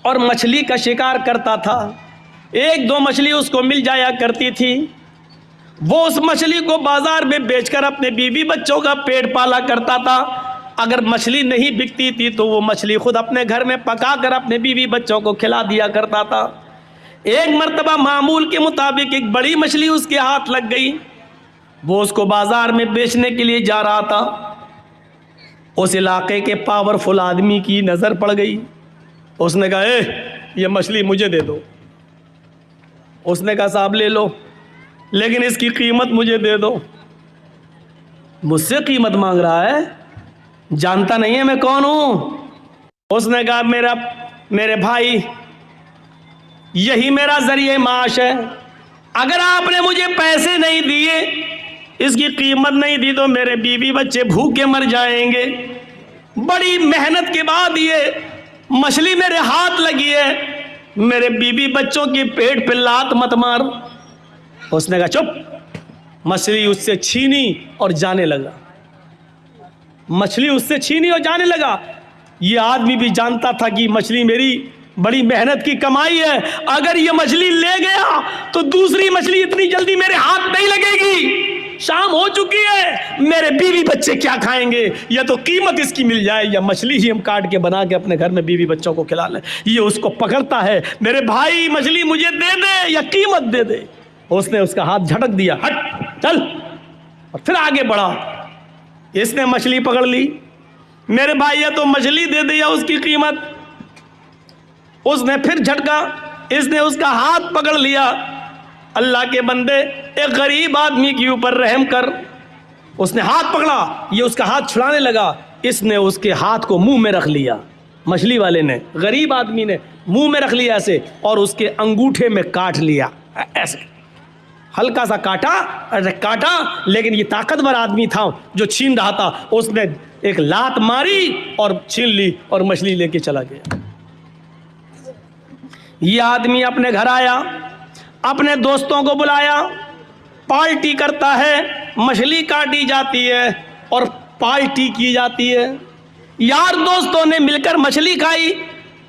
اور مچھلی کا شکار کرتا تھا. ایک دو مچھلی اس کو مل جایا کرتی تھی. وہ اس مچھلی کو بازار میں بیچ کر اپنے بیوی بچوں کا پیٹ پالا کرتا تھا. اگر مچھلی نہیں بکتی تھی تو وہ مچھلی خود اپنے گھر میں پکا کر اپنے بیوی بچوں کو کھلا دیا کرتا تھا. ایک مرتبہ معمول کے مطابق ایک بڑی مچھلی اس کے ہاتھ لگ گئی. وہ اس کو بازار میں بیچنے کے لیے جا رہا تھا. اس علاقے کے پاورفل آدمی کی نظر پڑ گئی. اس نے کہا یہ مچھلی مجھے دے دو. اس نے کہا صاحب لے لو, لیکن اس کی قیمت مجھے دے دو. مجھ سے قیمت مانگ رہا ہے, جانتا نہیں ہے میں کون ہوں. اس نے کہا میرے بھائی, یہی میرا ذریعہ معاش ہے. اگر آپ نے مجھے پیسے نہیں دیے, اس کی قیمت نہیں دی, تو میرے بیوی بچے بھوکے مر جائیں گے. بڑی محنت کے بعد یہ مچھلی میرے ہاتھ لگی ہے, میرے بیوی بچوں کے پیٹ پہ لات مت مار. اس نے کہا چپ. مچھلی اس سے چھینی اور جانے لگا. مچھلی اس سے چھینی اور جانے لگا. یہ آدمی بھی جانتا تھا کہ مچھلی میری بڑی محنت کی کمائی ہے. اگر یہ مچھلی لے گیا تو دوسری مچھلی اتنی جلدی میرے ہاتھ نہیں لگے گی. شام ہو چکی ہے, میرے بیوی بچے کیا کھائیں گے؟ یا تو قیمت اس کی مل جائے یا مچھلی ہی ہم کاٹ کے بنا کے اپنے گھر میں بیوی بچوں کو کھلا لیں. یہ اس کو پکڑتا ہے, میرے بھائی مچھلی مجھے دے دے یا قیمت دے دے. اس نے اس کا ہاتھ جھٹک دیا, ہٹ چل, اور پھر آگے بڑھا. اس نے مچھلی پکڑ لی. میرے بھائی یا تو مچھلی دے دے یا اس کی قیمت. اس نے پھر جھٹکا, اس نے اس کا ہاتھ پکڑ لیا. اللہ کے بندے, ایک غریب آدمی کے اوپر رحم کر. اس نے ہاتھ پکڑا, یہ اس کا ہاتھ چھڑانے لگا. اس نے اس کے ہاتھ کو منہ میں رکھ لیا. مچھلی والے نے, غریب آدمی نے منہ میں رکھ لیا ایسے, اور اس کے انگوٹھے میں کاٹ لیا ایسے. ہلکا سا کاٹا, لیکن یہ طاقتور آدمی تھا جو چھین رہا تھا. اس نے ایک لات ماری اور چھین لی اور مچھلی لے کے چلا گیا. یہ آدمی اپنے گھر آیا, اپنے دوستوں کو بلایا, پارٹی کرتا ہے. مچھلی کاٹی جاتی ہے اور پارٹی کی جاتی ہے. یار دوستوں نے مل کر مچھلی کھائی.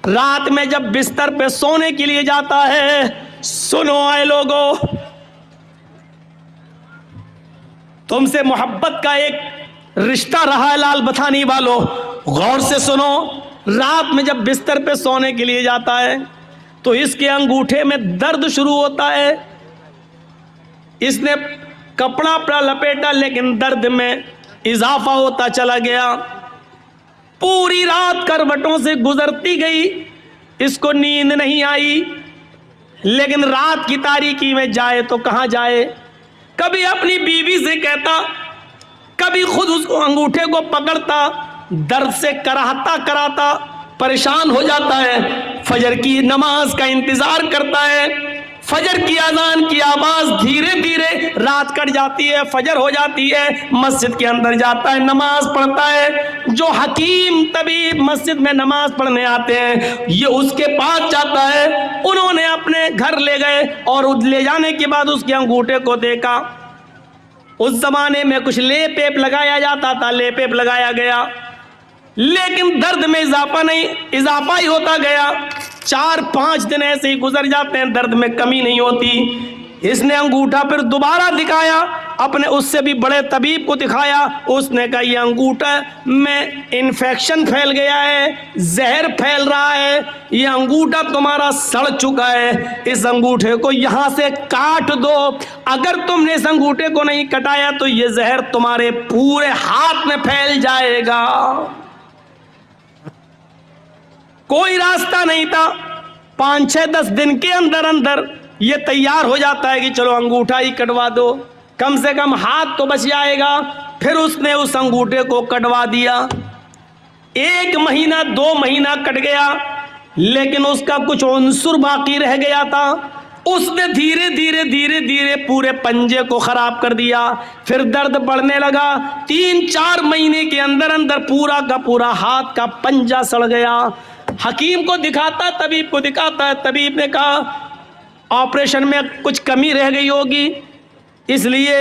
رات میں جب بستر پہ سونے کے لیے جاتا ہے, سنو اے لوگو, تم سے محبت کا ایک رشتہ رہا ہے لال بتھانی والو, غور سے سنو. رات میں جب بستر پہ سونے کے لیے جاتا ہے تو اس کے انگوٹھے میں درد شروع ہوتا ہے. اس نے کپڑا اپنا لپیٹا, لیکن درد میں اضافہ ہوتا چلا گیا. پوری رات کروٹوں سے گزرتی گئی, اس کو نیند نہیں آئی. لیکن رات کی تاریکی میں جائے تو کہاں جائے؟ کبھی اپنی بیوی سے کہتا, کبھی خود اس کو انگوٹھے کو پکڑتا, درد سے کراتا پریشان ہو جاتا ہے. فجر کی نماز کا انتظار کرتا ہے. فجر کی اذان کی آواز دھیرے دھیرے رات کٹ جاتی ہے, فجر ہو جاتی ہے. مسجد کے اندر جاتا ہے, نماز پڑھتا ہے. جو حکیم طبیب مسجد میں نماز پڑھنے آتے ہیں, یہ اس کے پاس جاتا ہے. انہوں نے اپنے گھر لے گئے اور لے جانے کے بعد اس کے انگوٹھے کو دیکھا. اس زمانے میں کچھ لیپ ایپ لگایا جاتا تھا, لیپ ایپ لگایا گیا, لیکن درد میں اضافہ ہی ہوتا گیا. 4-5 دن ایسے ہی گزر جاتے ہیں, درد میں کمی نہیں ہوتی. اس نے انگوٹھا پھر دوبارہ دکھایا, اپنے اس سے بھی بڑے طبیب کو دکھایا. اس نے کہا یہ انگوٹھا میں انفیکشن پھیل گیا ہے, زہر پھیل رہا ہے, یہ انگوٹھا تمہارا سڑ چکا ہے, اس انگوٹھے کو یہاں سے کاٹ دو. اگر تم نے اس انگوٹھے کو نہیں کٹایا تو یہ زہر تمہارے پورے ہاتھ میں پھیل جائے گا. کوئی راستہ نہیں تھا. 5-6-10 دن کے اندر یہ تیار ہو جاتا ہے کہ چلو انگوٹھا ہی کٹوا دو, کم سے کم ہاتھ تو بچ جائے گا. پھر اس نے اس انگوٹھے کو کٹوا دیا. 1 مہینہ 2 مہینہ کٹ گیا, لیکن اس کا کچھ عنصر باقی رہ گیا تھا. اس نے دھیرے دھیرے پورے پنجے کو خراب کر دیا. پھر درد بڑھنے لگا. 3-4 مہینے کے اندر پورا کا پورا ہاتھ کا پنجہ سڑ گیا. حکیم کو دکھاتا, طبیب کو دکھاتا ہے. طبیب نے کہا آپریشن میں کچھ کمی رہ گئی ہوگی, اس لیے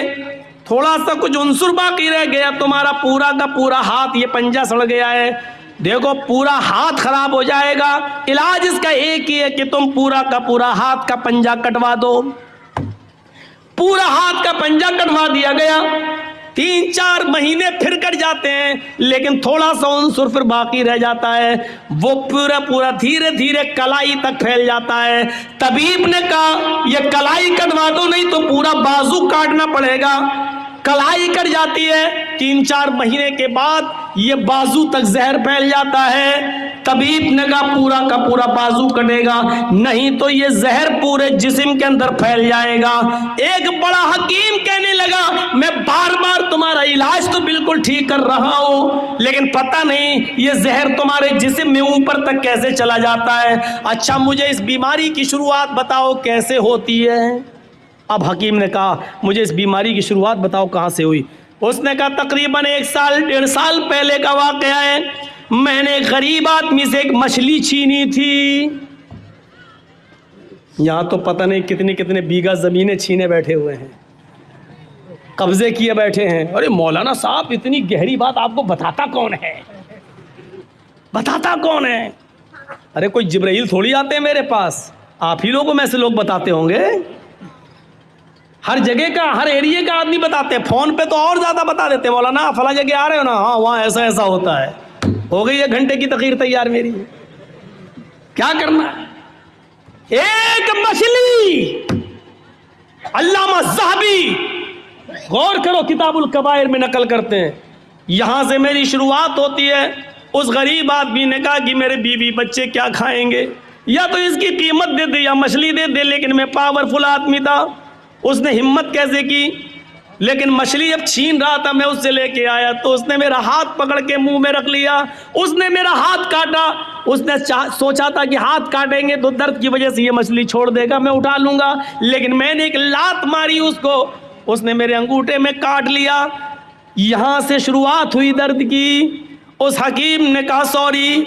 تھوڑا سا کچھ عنصر باقی رہ گیا, تمہارا پورا کا پورا ہاتھ یہ پنجہ سڑ گیا ہے. دیکھو پورا ہاتھ خراب ہو جائے گا، علاج اس کا ایک ہی ہے کہ تم پورا کا پورا ہاتھ کا پنجہ کٹوا دو۔ پورا ہاتھ کا پنجہ کٹوا دیا گیا، 3-4 مہینے پھر کٹ جاتے ہیں، لیکن تھوڑا سا عنصر پھر باقی رہ جاتا ہے، وہ پورا دھیرے دھیرے کلائی تک پھیل جاتا ہے۔ طبیب نے کہا یہ کلائی کٹوا دو نہیں تو پورا بازو کاٹنا پڑے گا۔ کلائی کٹ جاتی ہے، 3-4 مہینے کے بعد یہ بازو تک زہر پھیل جاتا ہے۔ طبیب نے کہا پورا کا پورا بازو کٹے گا نہیں تو یہ زہر پورے جسم کے اندر پھیل جائے گا۔ ایک بڑا حکیم کہنے لگا میں بار بار تمہارا علاج تو بالکل ٹھیک کر رہا ہوں، لیکن پتہ نہیں یہ زہر تمہارے جسم میں اوپر تک کیسے چلا جاتا ہے۔ اچھا مجھے اس بیماری کی شروعات بتاؤ کیسے ہوتی ہے؟ اب حکیم نے کہا مجھے اس بیماری کی شروعات بتاؤ کہاں سے ہوئی؟ اس نے کہا تقریباً 1-1.5 سال پہلے کا واقعہ ہے، میں نے ایک غریب آدمی سے ایک مچھلی چھینی تھی۔ یہاں تو پتہ نہیں کتنے کتنے بیگھہ زمینیں چھینے بیٹھے ہوئے ہیں، قبضے کیے بیٹھے ہیں۔ ارے مولانا صاحب اتنی گہری بات آپ کو بتاتا کون ہے؟ بتاتا کون ہے؟ ارے کوئی جبرائیل تھوڑی آتے ہیں میرے پاس، آپ ہی لوگوں میں سے لوگ بتاتے ہوں گے۔ ہر جگہ کا ہر ایریے کا آدمی بتاتے ہیں، فون پہ تو اور زیادہ بتا دیتے ہیں، مولانا فلاں جگہ آ رہے ہو نا، ہاں وہاں ایسا ایسا ہوتا ہے۔ ہو گئی 1 گھنٹے کی تقریر تیار میری، کیا کرنا ہے؟ ایک مچھلی، علامہ ذہبی غور کرو کتاب الکبائر میں نقل کرتے ہیں، یہاں سے میری شروعات ہوتی ہے۔ اس غریب آدمی نے کہا کہ میرے بیوی بچے کیا کھائیں گے، یا تو اس کی قیمت دے دے یا مچھلی دے دے، لیکن میں پاورفل آدمی تھا، اس نے ہمت کیسے کی، لیکن مچھلی اب چھین رہا تھا، میں اس سے لے کے آیا تو اس نے میرا ہاتھ پکڑ کے منہ میں رکھ لیا، اس نے میرا ہاتھ کاٹا۔ اس نے سوچا تھا کہ ہاتھ کاٹیں گے تو درد کی وجہ سے یہ مچھلی چھوڑ دے گا، میں اٹھا لوں گا، لیکن میں نے ایک لات ماری اس کو، اس نے میرے انگوٹھے میں کاٹ لیا۔ یہاں سے شروعات ہوئی درد کی۔ اس حکیم نے کہا سوری،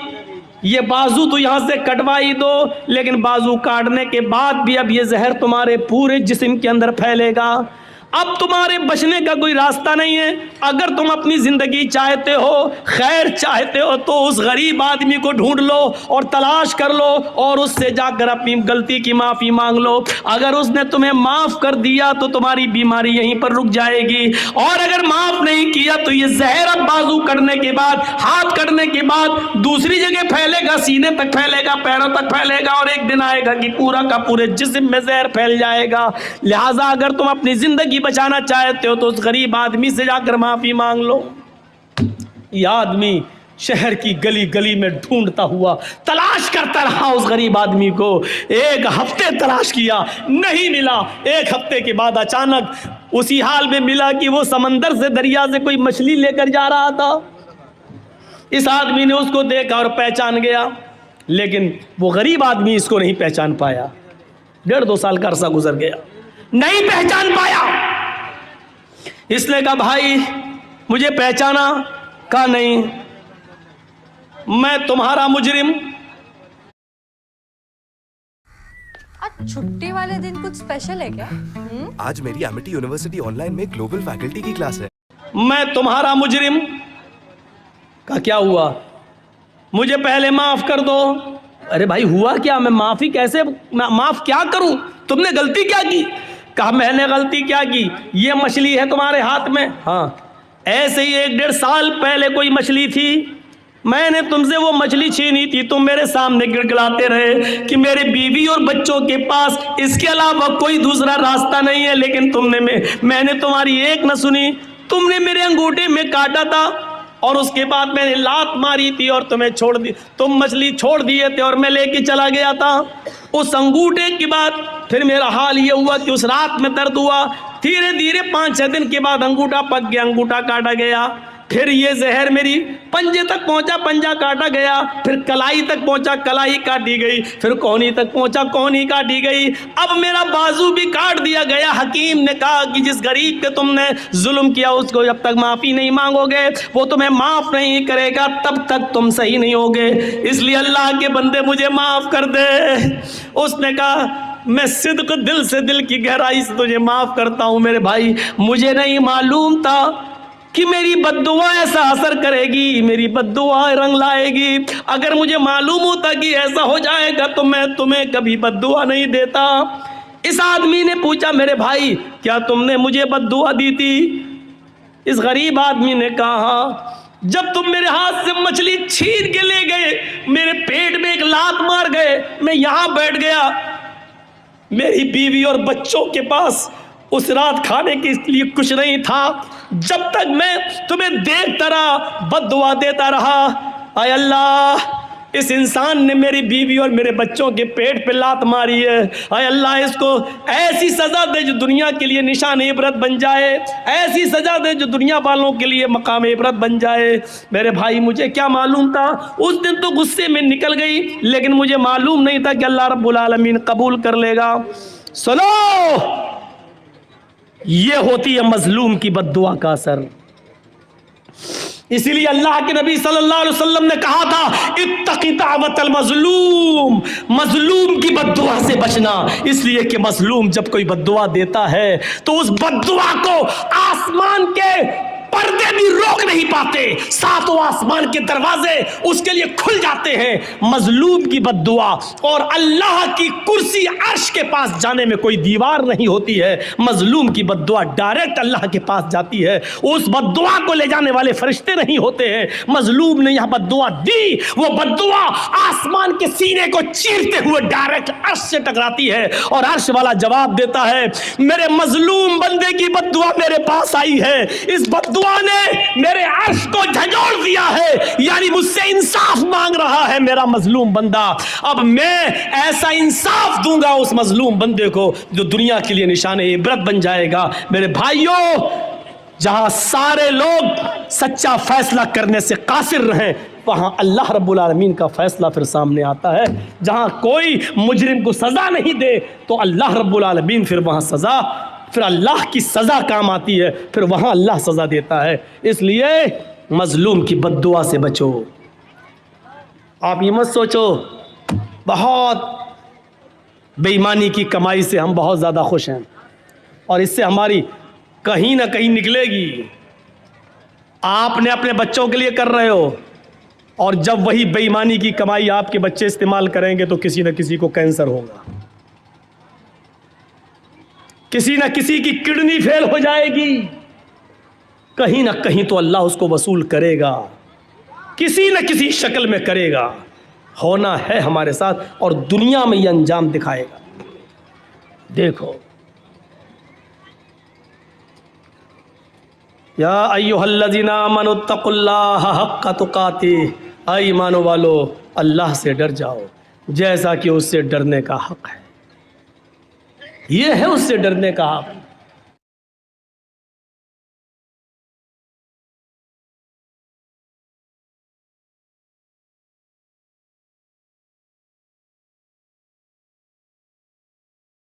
یہ بازو تو یہاں سے کٹوائی دو، لیکن بازو کاٹنے کے بعد بھی اب یہ زہر تمہارے پورے جسم کے اندر پھیلے گا، اب تمہارے بچنے کا کوئی راستہ نہیں ہے۔ اگر تم اپنی زندگی چاہتے ہو، خیر چاہتے ہو، تو اس غریب آدمی کو ڈھونڈ لو اور تلاش کر لو اور اس سے جا کر اپنی غلطی کی معافی مانگ لو۔ اگر اس نے تمہیں معاف کر دیا تو تمہاری بیماری یہیں پر رک جائے گی، اور اگر معاف نہیں کیا تو یہ زہر اب بازو کٹنے کے بعد، ہاتھ کٹنے کے بعد دوسری جگہ پھیلے گا، سینے تک پھیلے گا، پیروں تک پھیلے گا، اور ایک دن آئے گا کہ پورا کا پورے جسم میں زہر پھیل جائے گا۔ لہٰذا اگر تم اپنی زندگی بچانا چاہتے ہو تو اس غریب آدمی سے جا کر معافی مانگ لو۔ یہ آدمی شہر کی گلی گلی میں ڈھونڈتا ہوا تلاش کرتا رہا اس غریب آدمی کو، 1 ہفتے تلاش کیا، نہیں ملا۔ 1 ہفتے کے بعد اچانک اسی حال میں ملا کہ وہ سمندر سے، دریا سے کوئی مچھلی لے کر جا رہا تھا۔ اس آدمی نے اس کو دیکھا اور پہچان گیا، لیکن وہ غریب آدمی اس کو نہیں پہچان پایا۔ 1.5-2 سال کا عرصہ گزر گیا، نہیں پہچان پایا۔ اس نے کہا بھائی مجھے پہچانا؟ کہا نہیں، میں تمہارا مجرم۔ آج چھٹی والے دن کچھ اسپیشل ہے کیا؟ آج میری ایمٹی یونیورسٹی آن لائن میں گلوبل فیکلٹی کی کلاس ہے۔ میں تمہارا مجرم۔ کہا کیا ہوا؟ مجھے پہلے معاف کر دو۔ ارے بھائی ہوا کیا؟ میں معافی کیسے معاف کیا کروں؟ تم نے غلطی کیا کی؟ کہا میں نے غلطی کیا کی؟ یہ مچھلی ہے تمہارے ہاتھ میں؟ ہاں۔ ایسے ہی 1-1.5 سال پہلے کوئی مچھلی تھی، میں نے تم سے وہ مچھلی چھینی تھی، تم میرے سامنے گڑگڑاتے رہے کہ میرے بیوی اور بچوں کے پاس اس کے علاوہ کوئی دوسرا راستہ نہیں ہے، لیکن میں نے تمہاری ایک نہ سنی، تم نے میرے انگوٹھے میں کاٹا تھا اور اس کے بعد میں نے لات ماری تھی اور تمہیں چھوڑ دی، تم مچھلی چھوڑ دیے تھے اور میں لے کے چلا گیا تھا۔ اس انگوٹھے کے بعد پھر میرا حال یہ ہوا کہ اس رات میں درد ہوا، دھیرے دھیرے 5-6 دن کے بعد انگوٹھا پک گیا، انگوٹھا کاٹا گیا، پھر یہ زہر میری پنجے تک پہنچا، پنجہ کاٹا گیا، پھر کلائی تک پہنچا، کلائی کاٹی گئی، پھر کونی تک پہنچا، کونی کاٹی گئی، اب میرا بازو بھی کاٹ دیا گیا۔ حکیم نے کہا کہ جس غریب پہ تم نے ظلم کیا اس کو جب تک معافی نہیں مانگو گے وہ تمہیں معاف نہیں کرے گا، تب تک تم صحیح نہیں ہوگے، اس لیے اللہ کے بندے مجھے معاف کر دے۔ اس نے کہا میں صدق دل سے، دل کی گہرائی سے تجھے معاف کرتا ہوں میرے بھائی، مجھے نہیں معلوم تھا کہ میری بد دعا ایسا اثر کرے گی, میری بد دعا رنگ لائے گی. اگر مجھے معلوم ہوتا کہ ایسا ہو جائے گا تو میں تمہیں کبھی بد دعا نہیں دیتا. اس آدمی نے پوچھا میرے بھائی کیا تم نے مجھے بد دعا دی تھی؟ اس غریب آدمی نے کہا جب تم میرے ہاتھ سے مچھلی چھین کے لے گئے, میرے پیٹ میں ایک لات مار گئے, میں یہاں بیٹھ گیا, میری بیوی اور بچوں کے پاس اس رات کھانے کے لیے کچھ نہیں تھا, جب تک میں تمہیں دیکھتا رہا بد دعا دیتا رہا. اے اللہ, اس انسان نے میری بیوی اور میرے بچوں کے پیٹ پہ لات ماری ہے. اے اللہ, اس کو ایسی سزا دے جو دنیا کے لیے نشان عبرت بن جائے, ایسی سزا دے جو دنیا والوں کے لیے مقام عبرت بن جائے. میرے بھائی مجھے کیا معلوم تھا, اس دن تو غصے میں نکل گئی, لیکن مجھے معلوم نہیں تھا کہ اللہ رب العالمین قبول کر لے گا. سنو, یہ ہوتی ہے مظلوم کی بد دعا کا اثر. اسی لیے اللہ کے نبی صلی اللہ علیہ وسلم نے کہا تھا اتقی دعوت المظلوم, مظلوم کی بد دعا سے بچنا. اس لیے کہ مظلوم جب کوئی بد دعا دیتا ہے تو اس بد دعا کو آسمان کے پردے بھی روک نہیں پاتے, ساتوں آسمان کے دروازے اس کے لیے کھل جاتے ہیں. مظلوم کی بد دعا اور اللہ کی کرسی عرش کے پاس جانے میں کوئی دیوار نہیں ہوتی ہے. مظلوم کی بد دعا ڈائریکٹ اللہ کے پاس جاتی ہے, اس بد دعا کو لے جانے والے فرشتے نہیں ہوتے ہیں. مظلوم نے یہاں بد دعا دی, وہ بد دعا آسمان کے سینے کو چیرتے ہوئے ڈائریکٹ عرش سے ٹکراتی ہے, اور عرش والا جواب دیتا ہے میرے مظلوم بندے کی بد دعا میرے پاس آئی ہے, اس بد دعا نے میرے عرش کو جھنجھوڑ دیا ہے, یعنی مجھ سے انصاف مانگ رہا ہے میرا مظلوم بندہ. اب میں ایسا انصاف دوں گا اس مظلوم بندے کو جو دنیا کے لیے نشان عبرت بن جائے گا. میرے بھائیوں, جہاں سارے لوگ سچا فیصلہ کرنے سے قاصر رہیں, وہاں اللہ رب العالمین کا فیصلہ پھر سامنے آتا ہے. جہاں کوئی مجرم کو سزا نہیں دے تو اللہ رب العالمین پھر وہاں سزا, پھر اللہ کی سزا کام آتی ہے, پھر وہاں اللہ سزا دیتا ہے. اس لیے مظلوم کی بد دعا سے بچو. آپ یہ مت سوچو بہت بے ایمانی کی کمائی سے ہم بہت زیادہ خوش ہیں اور اس سے ہماری کہیں نہ کہیں نکلے گی. آپ نے اپنے بچوں کے لیے کر رہے ہو, اور جب وہی بے ایمانی کی کمائی آپ کے بچے استعمال کریں گے تو کسی نہ کسی کو کینسر ہوگا, کسی نہ کسی کی کڈنی فیل ہو جائے گی, کہیں نہ کہیں تو اللہ اس کو وصول کرے گا, کسی نہ کسی شکل میں کرے گا. ہونا ہے ہمارے ساتھ اور دنیا میں یہ انجام دکھائے گا. دیکھو یا ایھا الذین آمنوا اتقوا اللہ حق تقاتہ, اے ایمانو والو اللہ سے ڈر جاؤ جیسا کہ اس سے ڈرنے کا حق ہے. یہ ہے اس سے ڈرنے کا حق.